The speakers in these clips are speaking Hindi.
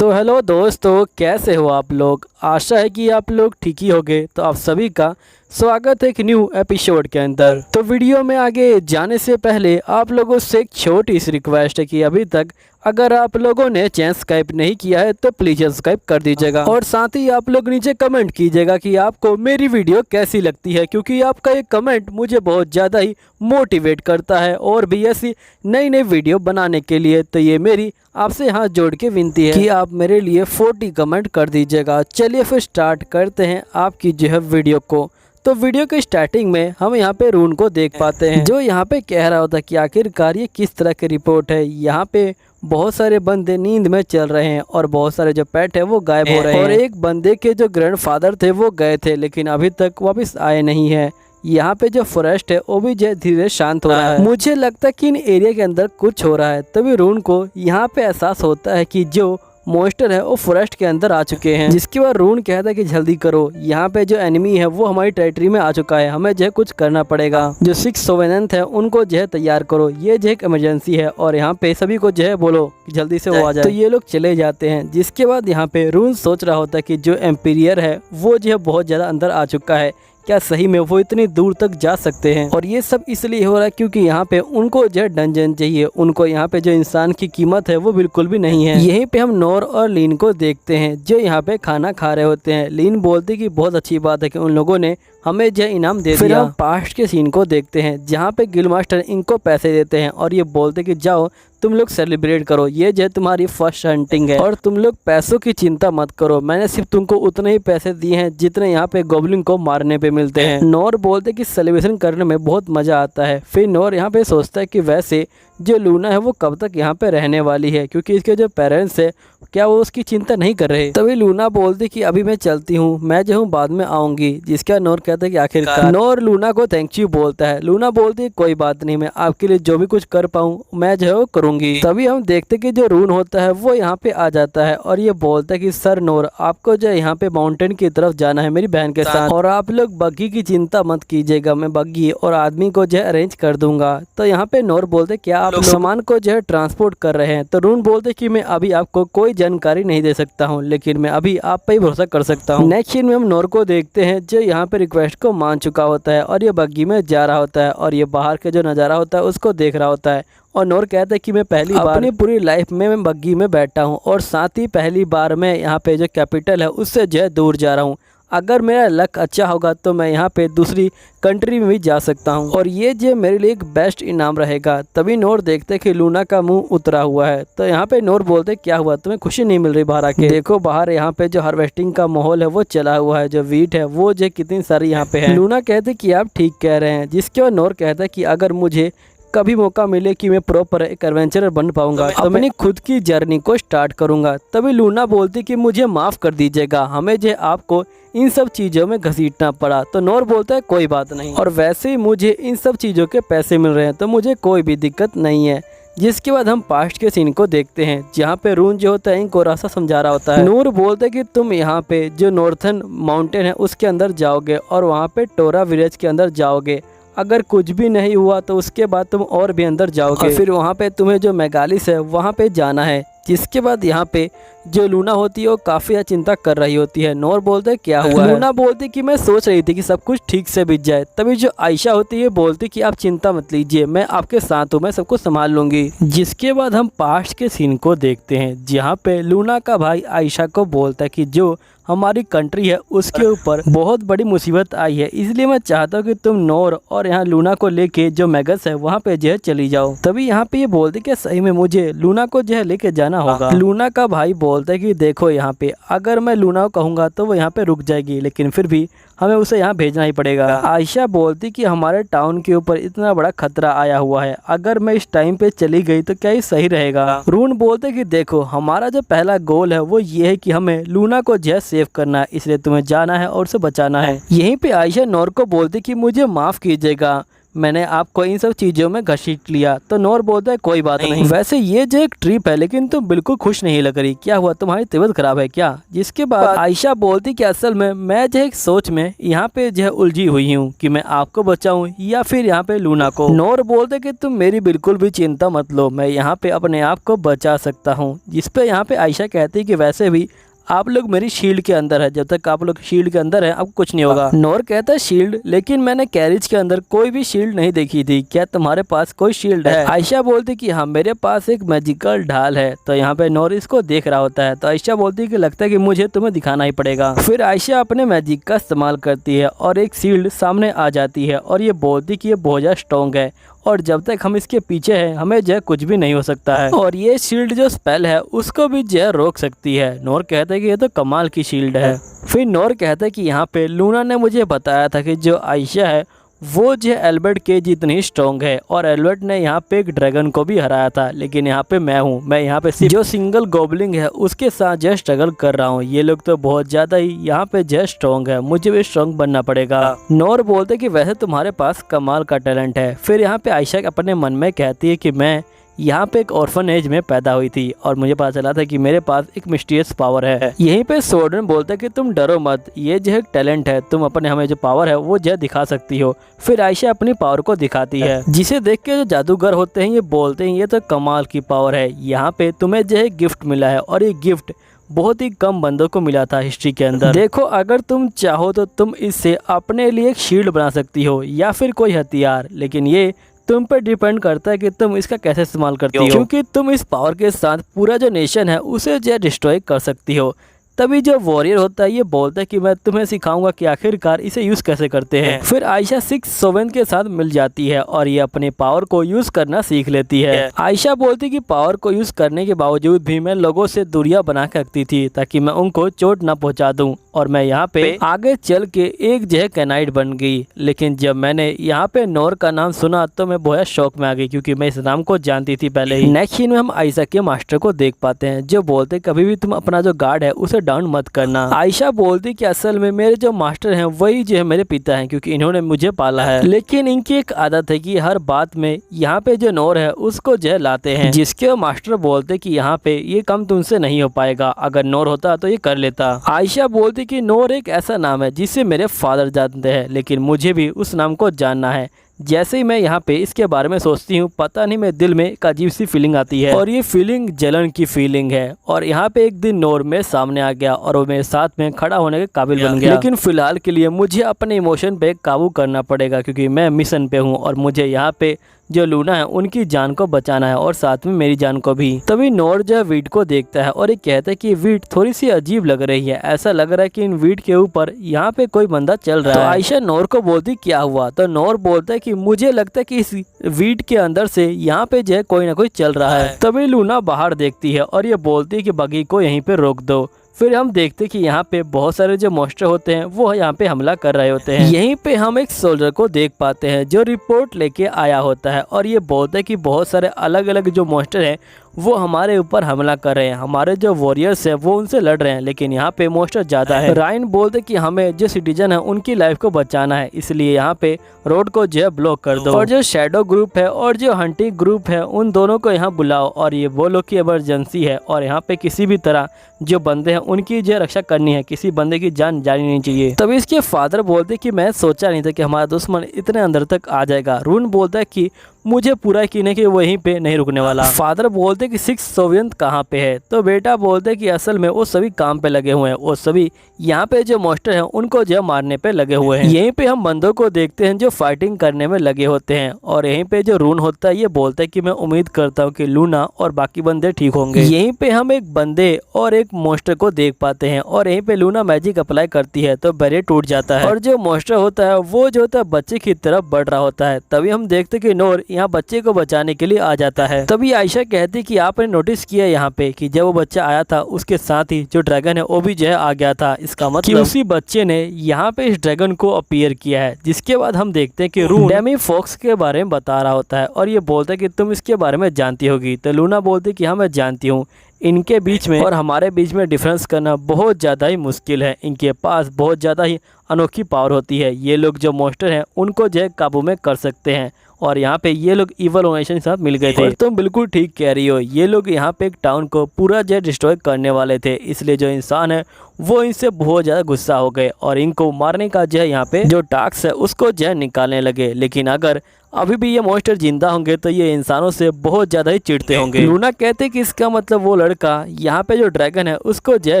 तो हेलो दोस्तों, कैसे हो आप लोग। आशा है कि आप लोग ठीक ही होंगे। तो आप सभी का स्वागत है एक न्यू एपिसोड के अंदर। तो वीडियो में आगे जाने से पहले आप लोगों से एक छोटी सी रिक्वेस्ट है कि अभी तक अगर आप लोगों ने चैनल सब्सक्राइब नहीं किया है तो प्लीज़ सब्सक्राइब कर दीजिएगा। और साथ ही आप लोग नीचे कमेंट कीजिएगा कि आपको मेरी वीडियो कैसी लगती है, क्योंकि आपका ये कमेंट मुझे बहुत ज़्यादा ही मोटिवेट करता है और भी ऐसी नई नई वीडियो बनाने के लिए। तो ये मेरी आपसे हाथ जोड़ के विनती है कि आप मेरे लिए 40 कमेंट कर दीजिएगा। चलिए फिर स्टार्ट करते हैं आपकी जो है वीडियो को। तो वीडियो के स्टार्टिंग में हम यहाँ पे रून को देख पाते हैं, जो यहाँ पे कह रहा होता है कि आखिरकार ये किस तरह की रिपोर्ट है। यहाँ पे बहुत सारे बंदे नींद में चल रहे हैं और बहुत सारे जो पेट है वो गायब हो रहे हैं। और एक बंदे के जो ग्रैंडफादर थे वो गए थे लेकिन अभी तक वापस आए नहीं है। यहाँ पे जो फॉरेस्ट है वो भी धीरे धीरे शांत हो रहा है। मुझे लगता है कि इन एरिया के अंदर कुछ हो रहा है। तभी रून को यहाँ पे एहसास होता है कि जो मॉन्स्टर है वो फॉरेस्ट के अंदर आ चुके हैं। जिसके बाद रून कहता है कि जल्दी करो, यहाँ पे जो एनिमी है वो हमारी टेरिटरी में आ चुका है, हमें जो है कुछ करना पड़ेगा। जो 6 सोवेनेंथ है उनको जो है तैयार करो, ये जो एक इमरजेंसी है और यहाँ पे सभी को जो है बोलो कि जल्दी से वो आ जाए। तो ये लोग चले जाते हैं। जिसके बाद यहाँ पे रून सोच रहा होता है कि जो एम्पीरियर है वो जो है बहुत ज़्यादा अंदर आ चुका है, क्या सही में वो इतनी दूर तक जा सकते हैं। और ये सब इसलिए हो रहा है क्योंकि यहाँ पे उनको जो है डंजन चाहिए, उनको यहाँ पे जो इंसान की कीमत है वो बिल्कुल भी नहीं है। यहीं पे हम नोर और लीन को देखते हैं जो यहाँ पे खाना खा रहे होते हैं। लीन बोलती कि बहुत अच्छी बात है कि उन लोगों ने हमें जो इनाम दे दिया। फिर हम पास्ट के सीन को देखते हैं जहाँ पे गिल मास्टर इनको पैसे देते हैं और ये बोलते कि जाओ तुम लोग सेलिब्रेट करो, ये जो है तुम्हारी फर्स्ट हंटिंग है और तुम लोग पैसों की चिंता मत करो, मैंने सिर्फ तुमको उतने ही पैसे दिए हैं जितने यहाँ पे गोब्लिन को मारने पे मिलते हैं। नोर बोलते कि सेलिब्रेशन करने में बहुत मजा आता है। फिर नोर यहाँ पे सोचता है कि वैसे जो लूना है वो कब तक यहाँ पे रहने वाली है, क्योंकि इसके जो पेरेंट्स है क्या वो उसकी चिंता नहीं कर रहे। तभी लूना बोलती कि अभी मैं चलती हूँ, मैं जो हूँ बाद में आऊंगी। जिसका नोर कहता है कि आखिरकार। नोर लूना को थैंक यू बोलता है। लूना बोलती है कोई बात नहीं, मैं आपके लिए जो भी कुछ कर पाऊँ मैं जो है वो करूंगी। तभी हम देखते कि जो रून होता है वो यहाँ पे आ जाता है और ये बोलता है कि सर नोर आपको जो यहाँ पे माउंटेन की तरफ जाना है मेरी बहन के साथ, और आप लोग बग्गी की चिंता मत कीजिएगा, मैं बग्गी और आदमी को जो है अरेंज कर दूंगा। तो यहाँ पे नोर बोलते क्या आप सामान को जो है ट्रांसपोर्ट कर रहे हैं। तो रून बोलते कि मैं अभी आपको कोई जानकारी नहीं दे सकता हूँ, लेकिन मैं अभी आप पे ही भरोसा कर सकता हूँ। नेक्स्ट सीन में हम नोर को देखते हैं जो यहाँ पे रिक्वेस्ट को मान चुका होता है और ये बग्गी में जा रहा होता है और ये बाहर का जो नज़ारा होता है उसको देख रहा होता है। और नोर कहता है कि मैं पहली बार अपनी पूरी लाइफ में मैं बग्गी में बैठा हूँ और साथ ही पहली बार मैं यहाँ पे जो कैपिटल है उससे जो है दूर जा रहा हूँ। अगर मेरा लक अच्छा होगा तो मैं यहाँ पे दूसरी कंट्री में भी जा सकता हूँ और ये जो मेरे लिए एक बेस्ट इनाम रहेगा। तभी नोर देखते कि लूना का मुंह उतरा हुआ है। तो यहाँ पे नोर बोलते क्या हुआ, तुम्हें खुशी नहीं मिल रही बाहर आके? देखो बाहर यहाँ पे जो हार्वेस्टिंग का माहौल है वो चला हुआ है, जो वीट है वो जो कितनी सारी यहाँ पे है। लूना कहते कि आप ठीक कह रहे हैं। जिसके बाद नोर कहता है कि अगर मुझे कभी मौका मिले कि मैं प्रॉपर एक एडवेंचरर बन पाऊंगा तो मैं अपनी खुद की जर्नी को स्टार्ट करूंगा। तभी लूना बोलती कि मुझे माफ़ कर दीजिएगा, हमें जो आपको इन सब चीज़ों में घसीटना पड़ा। तो नोर बोलता है कोई बात नहीं, और वैसे ही मुझे इन सब चीज़ों के पैसे मिल रहे हैं तो मुझे कोई भी दिक्कत नहीं है। जिसके बाद हम पास्ट के सीन को देखते हैं जहाँ पे रून जो होता है इनको रास्ता समझा रहा होता है। नूर बोलते हैं कि तुम यहाँ पे जो नॉर्थन माउंटेन है उसके अंदर जाओगे और वहाँ पे टोरा विलेज के अंदर जाओगे। अगर कुछ भी नहीं हुआ तो उसके बाद तुम और भी अंदर जाओगे और फिर वहाँ पे तुम्हें जो मेगालिस है वहाँ पे जाना है। जिसके बाद यहाँ पे जो लूना होती है वो काफ़ी चिंता कर रही होती है। नोर बोलते क्या हुआ है? लूना बोलती कि मैं सोच रही थी कि सब कुछ ठीक से बीत जाए। तभी जो आयशा होती है बोलती कि आप चिंता मत लीजिए, मैं आपके साथ हूँ, मैं सब कुछ संभाल लूंगी। जिसके बाद हम पास्ट के सीन को देखते हैं जहाँ पे लूना का भाई आयशा को बोलता है कि जो हमारी कंट्री है उसके ऊपर बहुत बड़ी मुसीबत आई है, इसलिए मैं चाहता हूँ कि तुम नोर और यहाँ लूना को लेके जो मैगस है वहाँ पे जो है चली जाओ। तभी यहाँ पे ये बोलते कि सही में मुझे लूना को जो है लेके जाना होगा। लूना का भाई बोलता है कि देखो यहाँ पे अगर मैं लूना को कहूँगा तो वो यहाँ पे रुक जाएगी, लेकिन फिर भी हमें उसे यहाँ भेजना ही पड़ेगा। आयशा बोलती कि हमारे टाउन के ऊपर इतना बड़ा खतरा आया हुआ है, अगर मैं इस टाइम पे चली गई तो क्या ये सही रहेगा? रून बोलते कि देखो हमारा जो पहला गोल है वो ये है कि हमें लूना को जो है सेव करना है, इसलिए तुम्हें जाना है और उसे बचाना है। यहीं पे आयशा नोर को बोलती कि मुझे माफ़ कीजिएगा, मैंने आपको इन सब चीज़ों में घसीट लिया। तो नूर बोलता है कोई बात नहीं, वैसे ये जो एक ट्रिप है लेकिन तुम बिल्कुल खुश नहीं लग रही, क्या हुआ, तुम्हारी तबीयत खराब है क्या? जिसके बाद आयशा बोलती कि असल में मैं जो एक सोच में यहाँ पे जो उलझी हुई हूँ कि मैं आपको बचाऊं या फिर यहाँ पे लूना को। नूर बोलते कि तुम मेरी बिल्कुल भी चिंता मत लो, मैं यहाँ पे अपने आप को बचा सकता हूँ। जिसपे यहाँ पे आयशा कहती कि वैसे भी आप लोग मेरी शील्ड के अंदर है, जब तक आप लोग शील्ड के अंदर हैं आपको कुछ नहीं होगा। नूर कहता है शील्ड, लेकिन मैंने कैरिज के अंदर कोई भी शील्ड नहीं देखी थी, क्या तुम्हारे पास कोई शील्ड है? आयशा बोलती कि हाँ मेरे पास एक मैजिकल ढाल है। तो यहाँ पे नूर इसको देख रहा होता है। तो आयशा बोलती है कि लगता है कि मुझे तुम्हें दिखाना ही पड़ेगा। फिर आयशा अपने मैजिक का इस्तेमाल करती है और एक शील्ड सामने आ जाती है और ये बोलती कि ये बहुत ज्यादा स्ट्रॉन्ग है और जब तक हम इसके पीछे हैं हमें जो कुछ भी नहीं हो सकता है, और ये शील्ड जो स्पेल है उसको भी जो रोक सकती है। नूर कहता है कि ये तो कमाल की शील्ड है। फिर नूर कहता है कि यहाँ पे लूना ने मुझे बताया था कि जो आयशा है वो जो एल्बर्ट के जितनी स्ट्रॉन्ग है, और एल्बर्ट ने यहाँ पे एक ड्रैगन को भी हराया था, लेकिन यहाँ पे मैं यहाँ पे सिर्फ जो सिंगल गॉबलिंग है उसके साथ जो स्ट्रगल कर रहा हूँ। ये लोग तो बहुत ज़्यादा ही यहाँ पे जो स्ट्रॉन्ग है, मुझे भी स्ट्रॉन्ग बनना पड़ेगा। नूर बोलते कि वैसे तुम्हारे पास कमाल का टैलेंट है। फिर यहाँ पे आयशा अपने मन में कहती है कि मैं यहाँ पे एक ऑर्फनेज में पैदा हुई थी और मुझे पता चला था कि मेरे पास एक मिस्टीरियस पावर है। यहीं पे सोर्डन बोलता है कि तुम डरो मत, ये जो एक टैलेंट है, तुम अपने हमें जो पावर है वो जो दिखा सकती हो। फिर आयशा अपनी पावर को दिखाती है, जिसे देख के जो जादूगर होते हैं ये बोलते हैं ये तो कमाल की पावर है, यहाँ पे तुम्हें जो है गिफ्ट मिला है और ये गिफ्ट बहुत ही कम बंदों को मिला था हिस्ट्री के अंदर। देखो अगर तुम चाहो तो तुम इससे अपने लिए एक शील्ड बना सकती हो या फिर कोई हथियार, लेकिन ये तुम पर डिपेंड करता है कि तुम इसका कैसे इस्तेमाल करती हो, क्योंकि तुम इस पावर के साथ पूरा जो नेशन है उसे जो डिस्ट्रॉय कर सकती हो। तभी जो वॉरियर होता है ये बोलता है कि मैं तुम्हें सिखाऊंगा कि आखिरकार इसे यूज कैसे करते हैं। फिर आयशा 6-7 के साथ मिल जाती है और ये अपने पावर को यूज करना सीख लेती है। आयशा बोलती कि पावर को यूज करने के बावजूद भी मैं लोगों से दूरियां बना के रखती थी ताकि मैं उनको चोट ना पहुंचा दूं, और मैं यहाँ पे आगे चल के एक जो है कैनाइट बन गई। लेकिन जब मैंने यहाँ पे नूर का नाम सुना तो मैं बहुत शौक में आ गई, क्योंकि मैं इस नाम को जानती थी पहले ही। नेक्स्ट सीन में हम आयशा के मास्टर को देख पाते हैं जो बोलते कभी भी तुम अपना जो गार्ड है उसे डाउन मत करना। आयशा बोलती कि असल में मेरे जो मास्टर हैं वही जो है मेरे पिता हैं, क्योंकि इन्होंने मुझे पाला है, लेकिन इनकी एक आदत है कि हर बात में यहाँ पे जो नूर है उसको जो लाते हैं, जिसके मास्टर बोलते कि यहाँ पे ये काम तुमसे नहीं हो पाएगा, अगर नूर होता तो ये कर लेता। आयशा बोलती कि नूर एक ऐसा नाम है जिसे मेरे फादर जानते हैं, लेकिन मुझे भी उस नाम को जानना है। जैसे ही मैं यहाँ पे इसके बारे में सोचती हूँ पता नहीं मेरे दिल में एक अजीब सी फीलिंग आती है, और ये फीलिंग जलन की फीलिंग है। और यहाँ पे एक दिन नूर मेरे सामने आ गया और वो मेरे साथ में खड़ा होने के काबिल बन गया, लेकिन फिलहाल के लिए मुझे अपने इमोशन पे काबू करना पड़ेगा, क्योंकि मैं मिशन पे हूँ और मुझे यहाँ पे जो लूना है उनकी जान को बचाना है और साथ में मेरी जान को भी। तभी नूर जो वीट को देखता है और ये कहता है कि वीट थोड़ी सी अजीब लग रही है, ऐसा लग रहा है कि इन वीट के ऊपर यहाँ पे कोई बंदा चल रहा है। तो आयशा नूर को बोलती क्या हुआ, तो नूर बोलता है कि मुझे लगता है कि इस वीट के अंदर से यहाँ पे जो है कोई ना कोई चल रहा है। तभी लूना बाहर देखती है और ये बोलती है कि बगी को यहीं पे रोक दो। फिर हम देखते कि यहाँ पे बहुत सारे जो मॉन्स्टर होते हैं वो यहाँ पे हमला कर रहे होते हैं। यहीं पे हम एक सोल्जर को देख पाते हैं जो रिपोर्ट लेके आया होता है और ये बोलता है कि बहुत सारे अलग अलग जो मॉन्स्टर हैं वो हमारे ऊपर हमला कर रहे हैं, हमारे जो वॉरियर्स है वो उनसे लड़ रहे हैं, लेकिन यहाँ पे मॉन्स्टर ज्यादा है। रायन बोलते कि हमें जो सिटीजन है उनकी लाइफ को बचाना है, इसलिए यहाँ पे रोड को जो है ब्लॉक कर दो, और जो शैडो ग्रुप है और जो हंटिंग ग्रुप है उन दोनों को यहाँ बुलाओ, और ये बोलो कि इमरजेंसी है और यहाँ पे किसी भी तरह जो बंदे हैं उनकी जो रक्षा करनी है, किसी बंदे की जान जानी नहीं चाहिए। तभी इसके फादर बोलते कि मैं सोचा नहीं था कि हमारा दुश्मन इतने अंदर तक आ जाएगा। रून बोलता है कि मुझे पूरा यकीन है कि वहीं पे नहीं रुकने वाला। फादर बोलते कि 6 कहाँ पे है, तो बेटा बोलते कि असल में वो सभी काम पे लगे हुए हैं, वो सभी यहाँ पे जो मॉन्स्टर हैं उनको जो मारने पे लगे हुए हैं। यहीं पे हम बंदों को देखते हैं जो फाइटिंग करने में लगे होते हैं, और यहीं पे जो रून होता है ये बोलता है कि मैं उम्मीद करता हूँ कि लूना और बाकी बंदे ठीक होंगे। यहीं पे हम एक बंदे और एक मॉन्स्टर को देख पाते हैं, और यहीं पे लूना मैजिक अप्लाई करती है तो बैरियर टूट जाता है, और जो मॉन्स्टर होता है वो जो होता है बच्चे की तरफ बढ़ रहा होता है। तभी हम देखते कि नूर यहाँ बच्चे को बचाने के लिए आ जाता है। तभी आयशा कहती कि आपने नोटिस किया यहाँ पे कि जब वो बच्चा आया था उसके साथ ही जो ड्रैगन है वो भी जो है आ गया था, इसका मतलब कि उसी बच्चे ने यहाँ पे इस ड्रैगन को अपीयर किया है। जिसके बाद हम देखते हैं कि रून डेमी फॉक्स के बारे में बता रहा होता है और ये बोलता है कि तुम इसके बारे में जानती होगी। तो लूना बोलती कि हाँ मैं जानती हूँ, इनके बीच में और हमारे बीच में डिफरेंस करना बहुत ज़्यादा ही मुश्किल है। इनके पास बहुत ज़्यादा ही अनोखी पावर होती है। ये लोग जो मॉन्स्टर हैं उनको जो है काबू में कर सकते हैं और यहाँ पे ये लोग इवल ऑर्गेनाइजेशन के साथ मिल गए थे। तुम बिल्कुल ठीक कह रही हो, ये लोग यहाँ पे एक टाउन को पूरा जो है डिस्ट्रॉय करने वाले थे, इसलिए जो इंसान है वो इनसे बहुत ज़्यादा गुस्सा हो गए और इनको मारने का जो है यहाँ पे जो टास्क है उसको जो है निकालने लगे। लेकिन अगर अभी भी ये मॉन्स्टर जिंदा होंगे तो ये इंसानों से बहुत ज़्यादा ही चिढ़ते होंगे। लूना कहते कि इसका मतलब वो लड़का यहाँ पे जो ड्रैगन है उसको जो है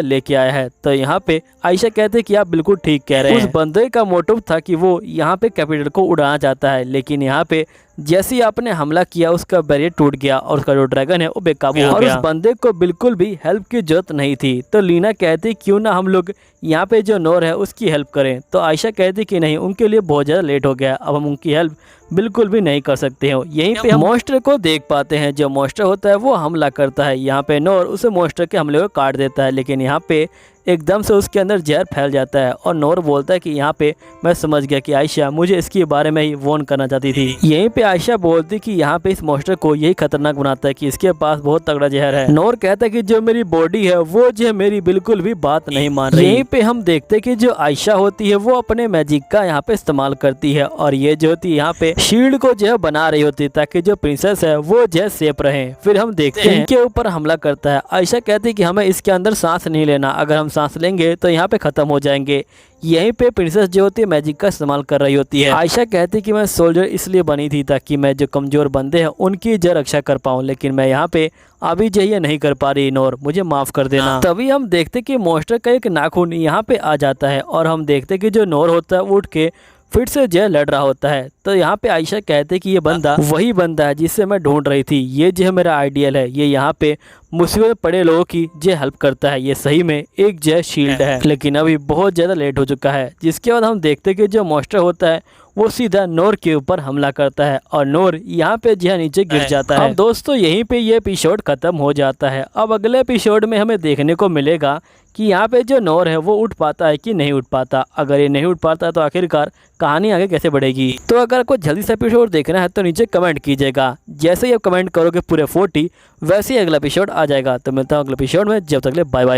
लेके आया है। तो यहाँ पे आयशा कहते कि आप बिल्कुल ठीक कह रहे हैं। उस बंदे का मोटिव था कि वो यहाँ पे कैपिटल को उड़ाना चाहता है, लेकिन यहाँ पे जैसे ही आपने हमला किया उसका बैरियर टूट गया और उसका जो ड्रैगन है वो बेकाबू हो गया और उस बंदे को बिल्कुल भी हेल्प की जरूरत नहीं थी। तो लीना कहती क्यों ना हम लोग यहाँ पे जो नोर है उसकी हेल्प करें। तो आयशा कहती कि नहीं, उनके लिए बहुत ज़्यादा लेट हो गया, अब हम उनकी हेल्प बिल्कुल भी नहीं कर सकते हो। यहीं पे हम मॉन्स्टर को देख पाते हैं। जो मॉन्स्टर होता है वो हमला करता है, यहाँ पे नोर उसे मॉन्स्टर के हमले को काट देता है, लेकिन यहाँ पे एकदम से उसके अंदर जहर फैल जाता है और नोर बोलता है कि यहाँ पे मैं समझ गया कि आयशा मुझे इसके बारे में ही वार्न करना चाहती थी। यहीं पे आयशा बोलती कि यहाँ पे इस मॉन्स्टर को यही खतरनाक बनाता है कि इसके पास बहुत तगड़ा जहर है। नोर कहता है कि जो मेरी बॉडी है वो जो मेरी बिल्कुल भी बात नहीं मान रही। यहीं पे हम देखते हैं कि जो आयशा होती है वो अपने मैजिक का यहाँ पे इस्तेमाल करती है और ये जो होती है यहाँ पे शील्ड को जो है बना रही होती है ताकि जो प्रिंसेस है वो जो है सेफ रहे। फिर हम देखते हैं इनके ऊपर हमला करता है। आयशा कहती है कि हमें इसके अंदर सांस नहीं लेना, अगर हम सांस लेंगे तो यहाँ पे खत्म हो जाएंगे। यहीं पे प्रिंसेस जो होती है मैजिक का इस्तेमाल कर रही होती है। आयशा कहती है कि मैं सोल्जर इसलिए बनी थी ताकि मैं जो कमजोर बंदे हैं उनकी जो रक्षा कर पाऊँ, लेकिन मैं यहाँ पे अभी जो ये नहीं कर पा रही। नोर मुझे माफ कर देना। तभी हम देखते कि मॉन्स्टर का एक नाखून यहाँ पे आ जाता है और हम देखते कि जो नोर होता है वो उठ के फिर से जो लड़ रहा होता है। तो यहाँ पे आयशा कहते कि ये बंदा वही बंदा है जिससे मैं ढूंढ रही थी, ये जो है मेरा आइडियल है, ये यहाँ पे मुसीबत में पड़े लोगों की जो हेल्प करता है, ये सही में एक जो शील्ड है। लेकिन अभी बहुत ज़्यादा लेट हो चुका है। जिसके बाद हम देखते कि जो मॉन्स्टर होता है वो सीधा नोर के ऊपर हमला करता है और नोर यहाँ पे जो है नीचे गिर जाता है। अब दोस्तों यहीं पे ये एपिसोड खत्म हो जाता है। अब अगले एपिसोड में हमें देखने को मिलेगा कि यहाँ पे जो नोर है वो उठ पाता है कि नहीं उठ पाता। अगर ये नहीं उठ पाता तो आखिरकार कहानी आगे कैसे बढ़ेगी। तो अगर आपको जल्दी से एपिसोड देखना है तो नीचे कमेंट कीजिएगा। जैसे ही आप कमेंट करोगे पूरे 40 वैसे ही अगला एपिसोड आ जाएगा। तो मिलता हूँ अगले एपिसोड में, जब तक ले बाय बाय।